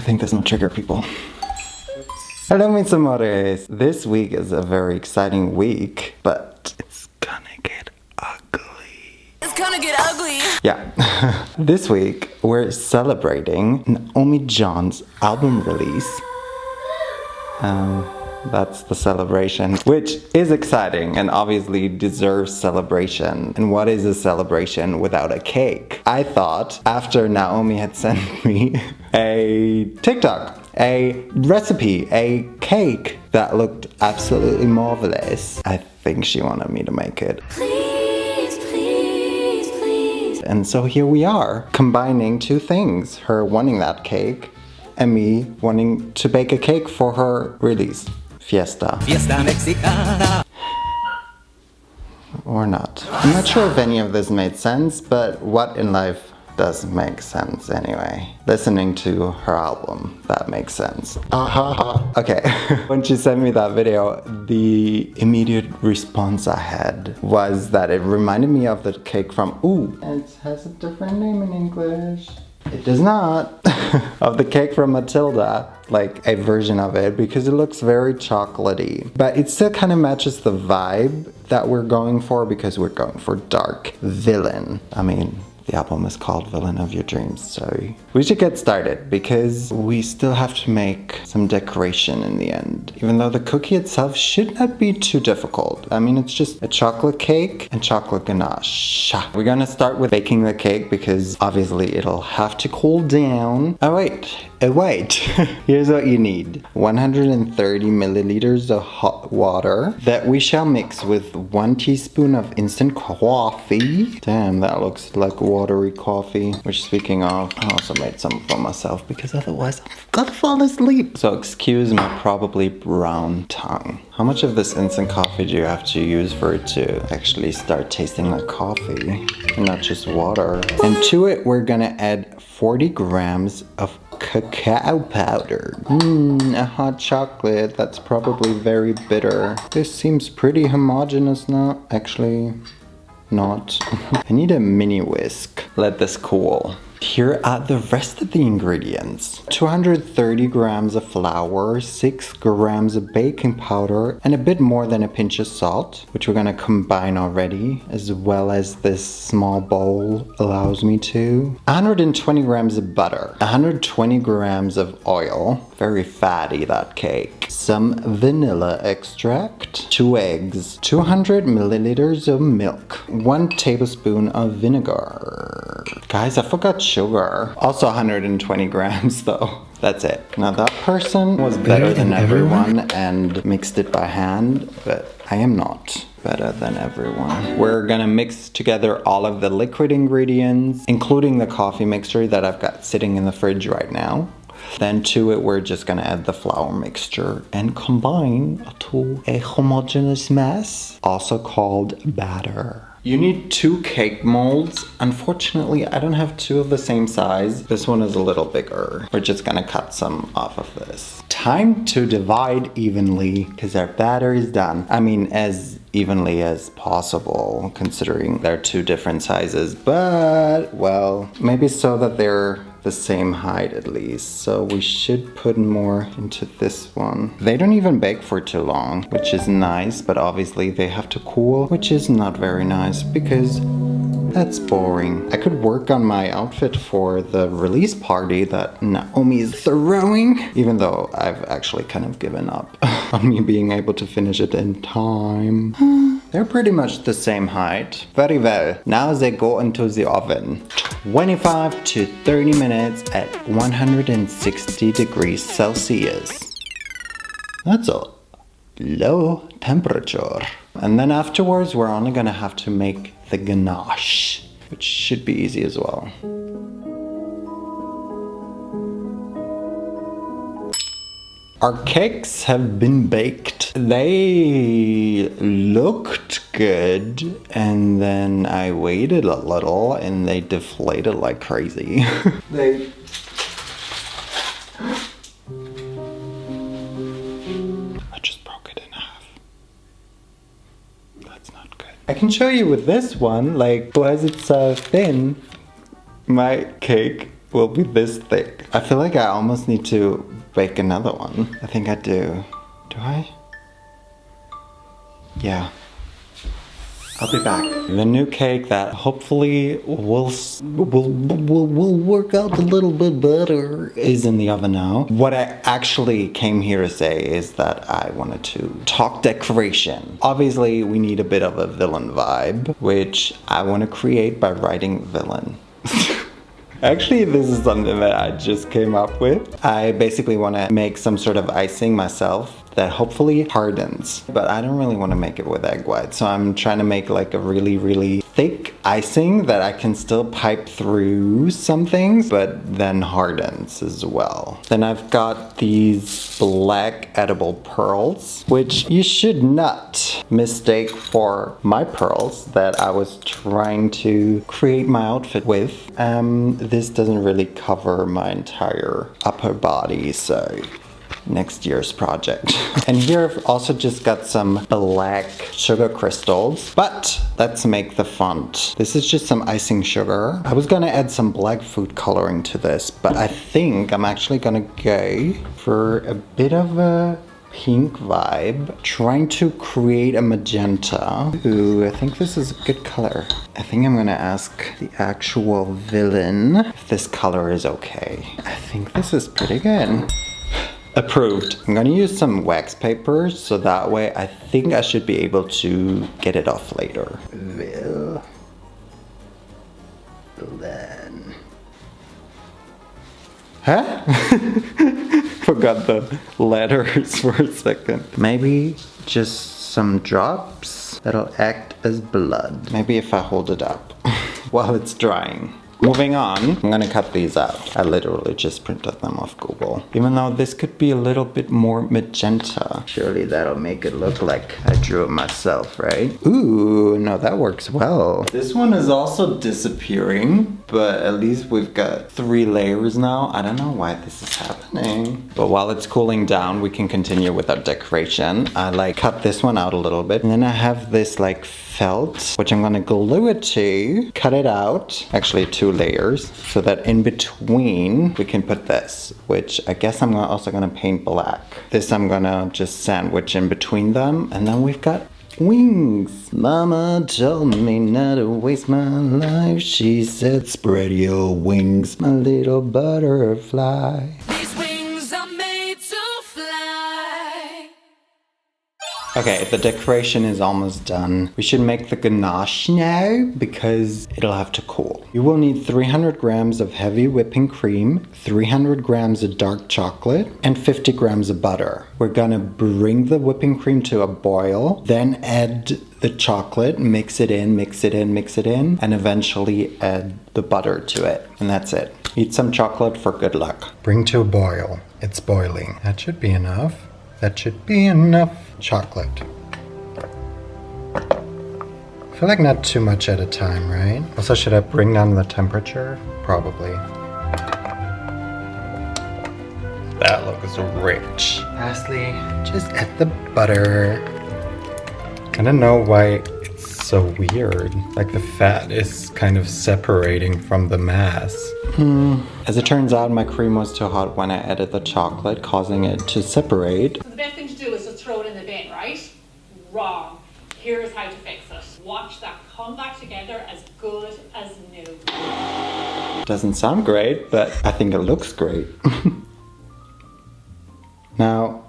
I think this will trigger people. Hello, mis amores. This week is a very exciting week, but it's gonna get ugly. It's gonna get ugly. Yeah. This week, we're celebrating naomijon's album release. That's the celebration, which is exciting and obviously deserves celebration. And what is a celebration without a cake? I thought after Naomi had sent me a TikTok, a recipe, a cake that looked absolutely marvelous, I think she wanted me to make it. Please, please, please. And so here we are, combining two things, her wanting that cake and me wanting to bake a cake for her release. Fiesta. Fiesta Mexicana. Or not. I'm not sure if any of this made sense, but what in life does make sense anyway? Listening to her album, that makes sense. Okay, when she sent me that video, the immediate response I had was that it reminded me of the cake from, it has a different name in English. It does not. Of the cake from Matilda, like a version of it, because it looks very chocolatey. But it still kind of matches the vibe that we're going for, because we're going for dark villain. I mean, the album is called Villain of Your Dreams, so we should get started because we still have to make some decoration in the end. Even though the cookie itself should not be too difficult. I mean, it's just a chocolate cake and chocolate ganache. We're gonna start with baking the cake because obviously it'll have to cool down. Oh wait. Here's what you need. 130 milliliters of hot water that we shall mix with 1 teaspoon of instant coffee. Damn, that looks like watery coffee. Which, speaking of, I also made some for myself because otherwise I'm gonna fall asleep. So excuse my probably brown tongue. How much of this instant coffee do you have to use for it to actually start tasting like coffee and not just water? And to it, we're gonna add 40 grams of cacao powder. A hot chocolate that's probably very bitter. This seems pretty homogeneous now. Actually, not. I need a mini whisk. Let this cool. Here are the rest of the ingredients. 230 grams of flour, 6 grams of baking powder, and a bit more than a pinch of salt, which we're gonna combine already, as well as this small bowl allows me to. 120 grams of butter, 120 grams of oil, very fatty that cake, some vanilla extract, 2 eggs, 200 milliliters of milk, 1 tablespoon of vinegar. Guys, I forgot sugar. Also 120 grams though. That's it. Now that person was better than everyone and mixed it by hand, but I am not better than everyone. We're gonna mix together all of the liquid ingredients, including the coffee mixture that I've got sitting in the fridge right now. Then to it, we're just gonna add the flour mixture and combine to a homogeneous mess, also called batter. You need 2 cake molds. Unfortunately, I don't have 2 of the same size. This one is a little bigger. We're just gonna cut some off of this. Time to divide evenly because our batter is done. I mean, as evenly as possible, considering they're 2 different sizes, but, well, maybe so that they're the same height at least, so we should put more into this one. They don't even bake for too long, which is nice, but obviously they have to cool, which is not very nice because that's boring. I could work on my outfit for the release party that Naomi is throwing, even though I've actually kind of given up on me being able to finish it in time. They're pretty much the same height. Very well. Now they go into the oven. 25 to 30 minutes at 160 degrees Celsius. That's a low temperature. And then afterwards, we're only gonna have to make the ganache, which should be easy as well. Our cakes have been baked. They looked good, and then I waited a little and they deflated like crazy. I just broke it in half. That's not good. I can show you with this one, like, why is it so thin? My cake will be this thick. I feel like I almost need to bake another one. I think I do. Do I? Yeah. I'll be back. The new cake that hopefully will work out a little bit better is in the oven now. What I actually came here to say is that I wanted to talk decoration. Obviously, we need a bit of a villain vibe, which I want to create by writing villain. Actually, this is something that I just came up with. I basically want to make some sort of icing myself that hopefully hardens, but I don't really want to make it with egg white. So I'm trying to make like a really, really thick icing that I can still pipe through some things, but then hardens as well. Then I've got these black edible pearls, which you should not mistake for my pearls that I was trying to create my outfit with. This doesn't really cover my entire upper body, so next year's project. And here I've also just got some black sugar crystals, but let's make the font. This is just some icing sugar. I was gonna add some black food coloring to this, but I think I'm actually gonna go for a bit of a pink vibe, trying to create a magenta. Ooh, I think this is a good color. I think I'm gonna ask the actual villain if this color is okay. I think this is pretty good. Approved. I'm gonna use some wax paper so that way I think I should be able to get it off later. Villain. Huh? Forgot the letters for a second. Maybe just some drops that'll act as blood. Maybe if I hold it up while it's drying. Moving on, I'm gonna cut these out. I literally just printed them off Google. Even though this could be a little bit more magenta. Surely that'll make it look like I drew it myself, right? Ooh, no, that works well. This one is also disappearing, but at least we've got 3 layers now. I don't know why this is happening. But while it's cooling down, we can continue with our decoration. I cut this one out a little bit. And then I have this felt, which I'm gonna glue it to, cut it out. Actually 2 layers, so that in between we can put this, which I guess I'm also gonna paint black. This I'm gonna just sandwich in between them, and then we've got wings. Mama told me not to waste my life. She said, spread your wings, my little butterfly. These wings are made to fly. Okay, the decoration is almost done. We should make the ganache now because it'll have to cool. You will need 300 grams of heavy whipping cream, 300 grams of dark chocolate, and 50 grams of butter. We're gonna bring the whipping cream to a boil, then add the chocolate, mix it in, and eventually add the butter to it. And that's it. Eat some chocolate for good luck. Bring to a boil. It's boiling. That should be enough. That should be enough chocolate. I feel like not too much at a time, right? Also, should I bring down the temperature? Probably. That looks rich. Lastly, just add the butter. I don't know why it's so weird. Like the fat is kind of separating from the mass. As it turns out, my cream was too hot when I added the chocolate, causing it to separate. The best thing to do is to throw it in the bin, right? Wrong. Here's how to fix it. Watch that come back together as good as new. Doesn't sound great, but I think it looks great. Now,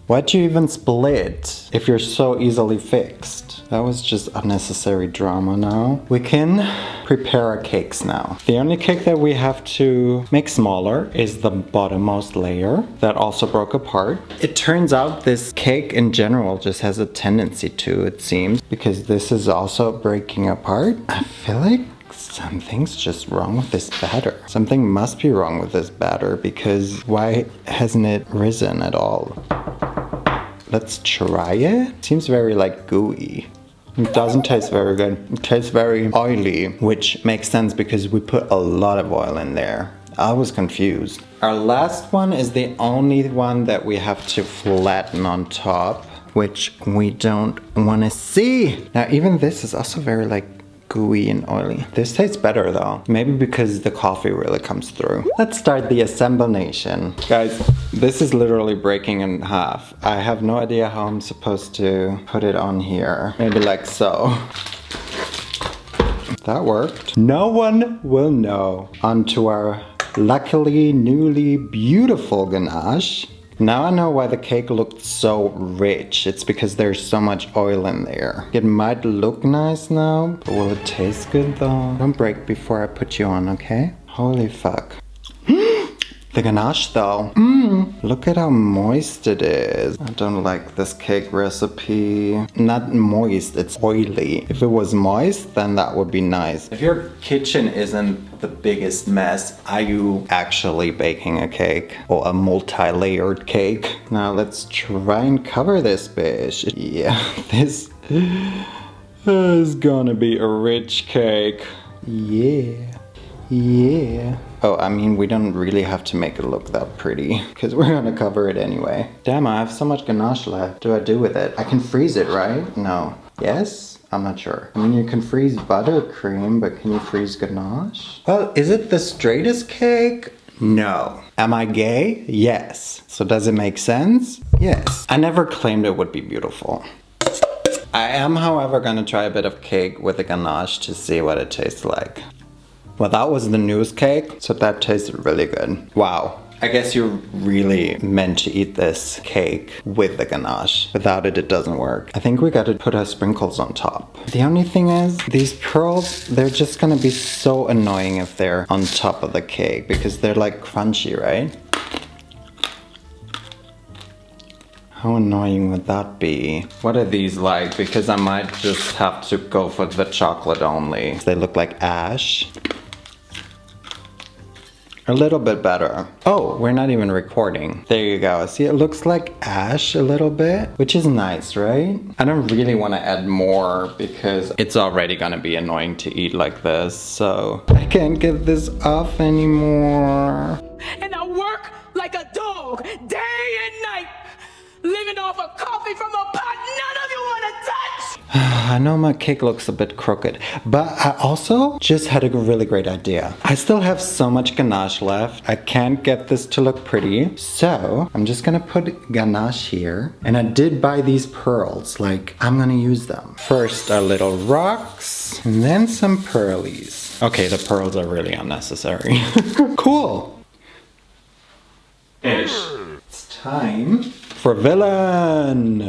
why'd you even split if you're so easily fixed? That was just unnecessary drama now. We can prepare our cakes now. The only cake that we have to make smaller is the bottommost layer that also broke apart. It turns out this cake in general just has a tendency to, it seems, because this is also breaking apart. I feel like something's just wrong with this batter. Something must be wrong with this batter because why hasn't it risen at all? Let's try it. Seems very gooey. It doesn't taste very good. It tastes very oily, which makes sense because we put a lot of oil in there. I was confused. Our last one is the only one that we have to flatten on top, which we don't want to see. Now, even this is also very gooey and oily. This tastes better though. Maybe because the coffee really comes through. Let's start the assemblation. Guys, this is literally breaking in half. I have no idea how I'm supposed to put it on here. Maybe like so. That worked. No one will know. Onto our luckily newly beautiful ganache. Now I know why the cake looked so rich. It's because there's so much oil in there. It might look nice now, but will it taste good though? Don't break before I put you on, okay? Holy fuck. The ganache though. Look at how moist it is. I don't like this cake recipe. Not moist, it's oily. If it was moist, then that would be nice. If your kitchen isn't the biggest mess, are you actually baking a cake? Or a multi-layered cake? Now let's try and cover this bitch. Yeah, this is gonna be a rich cake. Yeah. Yeah. Oh, I mean, we don't really have to make it look that pretty because we're gonna cover it anyway. Damn, I have so much ganache left. What do I do with it? I can freeze it, right? No. Yes? I'm not sure. I mean, you can freeze buttercream, but can you freeze ganache? Well, is it the straightest cake? No. Am I gay? Yes. So does it make sense? Yes. I never claimed it would be beautiful. I am, however, gonna try a bit of cake with the ganache to see what it tastes like. Well, that was the news cake, so that tasted really good. Wow. I guess you're really meant to eat this cake with the ganache. Without it, it doesn't work. I think we gotta put our sprinkles on top. The only thing is, these pearls, they're just gonna be so annoying if they're on top of the cake because they're like crunchy, right? How annoying would that be? What are these like? Because I might just have to go for the chocolate only. They look like ash. A little bit better. Oh, we're not even recording. There you go. See, it looks like ash a little bit, which is nice, right? I don't really want to add more because it's already gonna be annoying to eat like this, so I can't get this off anymore. And I work like a dog day and night, living off of coffee from a pot none of you want to touch. I know my cake looks a bit crooked, but I also just had a really great idea. I still have so much ganache left. I can't get this to look pretty, so I'm just gonna put ganache here. And I did buy these pearls, like I'm gonna use them. First, our little rocks, and then some pearlies. Okay, the pearls are really unnecessary. Cool. It's time for villain.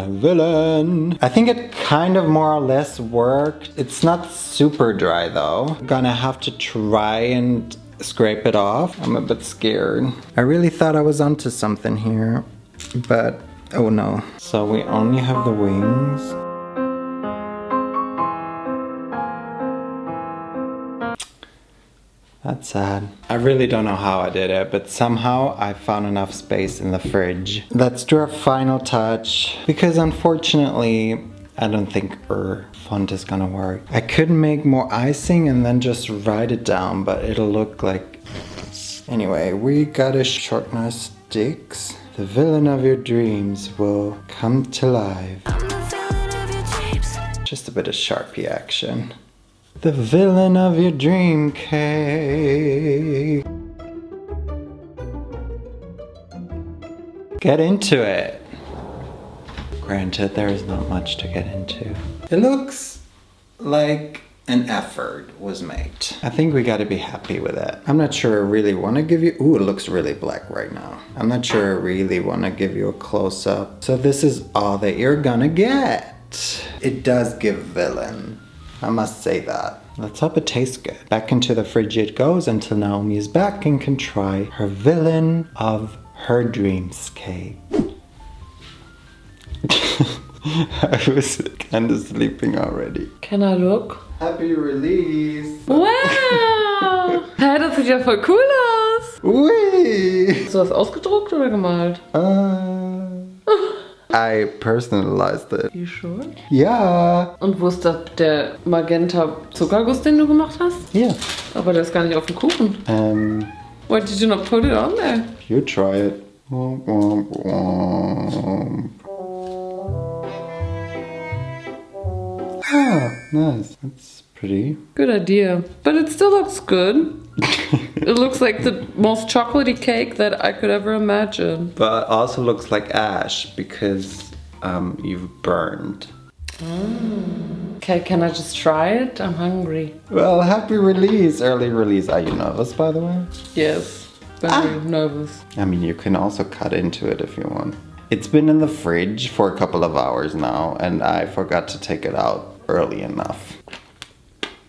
I think it kind of more or less worked. It's not super dry though. Gonna have to try and scrape it off. I'm a bit scared. I really thought I was onto something here, but oh no. So we only have the wings. That's sad. I really don't know how I did it, but somehow I found enough space in the fridge. Let's do our final touch, because unfortunately, I don't think our font is gonna work. I could make more icing and then just write it down, but it'll look like... Anyway, we gotta shorten our sticks. The villain of your dreams will come to life. Just a bit of Sharpie action. The villain of your dream cake. Get into it. Granted, there is not much to get into. It looks like an effort was made. I think we gotta be happy with it. I'm not sure I really wanna give you... Ooh, it looks really black right now. I'm not sure I really wanna give you a close-up. So this is all that you're gonna get. It does give villain. I must say that. Let's hope it tastes good. Back into the fridge it goes until Naomi is back and can try her villain of her dreams cake. I was kind of sleeping already. Can I look? Happy release! Wow! Hä, das sieht ja voll cool aus! Ui! Hast du das ausgedruckt oder gemalt? I personalized it. You sure? Ja! Und wo ist das, der Magenta Zuckerguss, den du gemacht hast? Ja. Aber der ist gar nicht auf dem Kuchen. Why did you not put it on there? You try it. Womp, womp, womp. Ah, nice. That's Pretty. Good idea. But it still looks good. It looks like the most chocolatey cake that I could ever imagine. But also looks like ash because you've burned. Okay, can I just try it? I'm hungry. Well, happy release, early release. Are you nervous, by the way? Yes, very nervous. I mean, you can also cut into it if you want. It's been in the fridge for a couple of hours now, and I forgot to take it out early enough.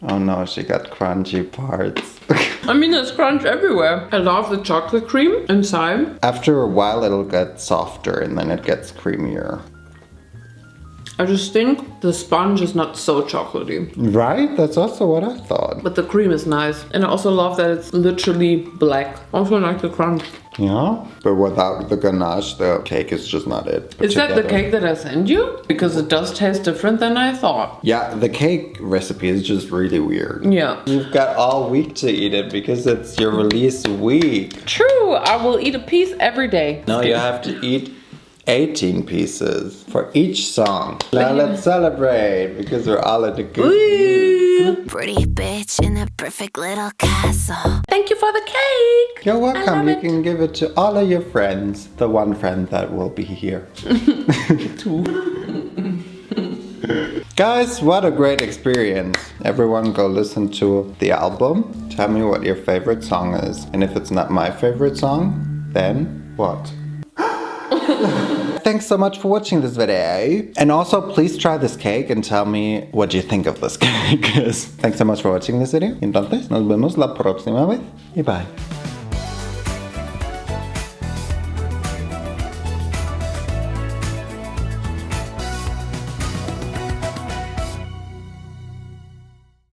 Oh no, she got crunchy parts. I mean, there's crunch everywhere. I love the chocolate cream inside. After a while, it'll get softer and then it gets creamier. I just think the sponge is not so chocolatey. Right? That's also what I thought. But the cream is nice. And I also love that it's literally black. Also like the crunch. Yeah? But without the ganache, the cake is just not it. Is that the cake that I sent you? Because it does taste different than I thought. Yeah, the cake recipe is just really weird. Yeah. You've got all week to eat it because it's your release week. True, I will eat a piece every day. No, you have to eat 18 pieces for each song. Now let's celebrate because we're all in a good mood. Pretty bitch in a perfect little castle. Thank you for the cake. You're welcome. You it. can give it to all of your friends. The one friend that will be here. Guys, what a great experience. Everyone go listen to the album. Tell me what your favorite song is. And if it's not my favorite song, then what? Thanks so much for watching this video. And also, please try this cake and tell me what you think of this cake. Thanks so much for watching this video. Entonces, nos vemos la próxima vez. Y bye.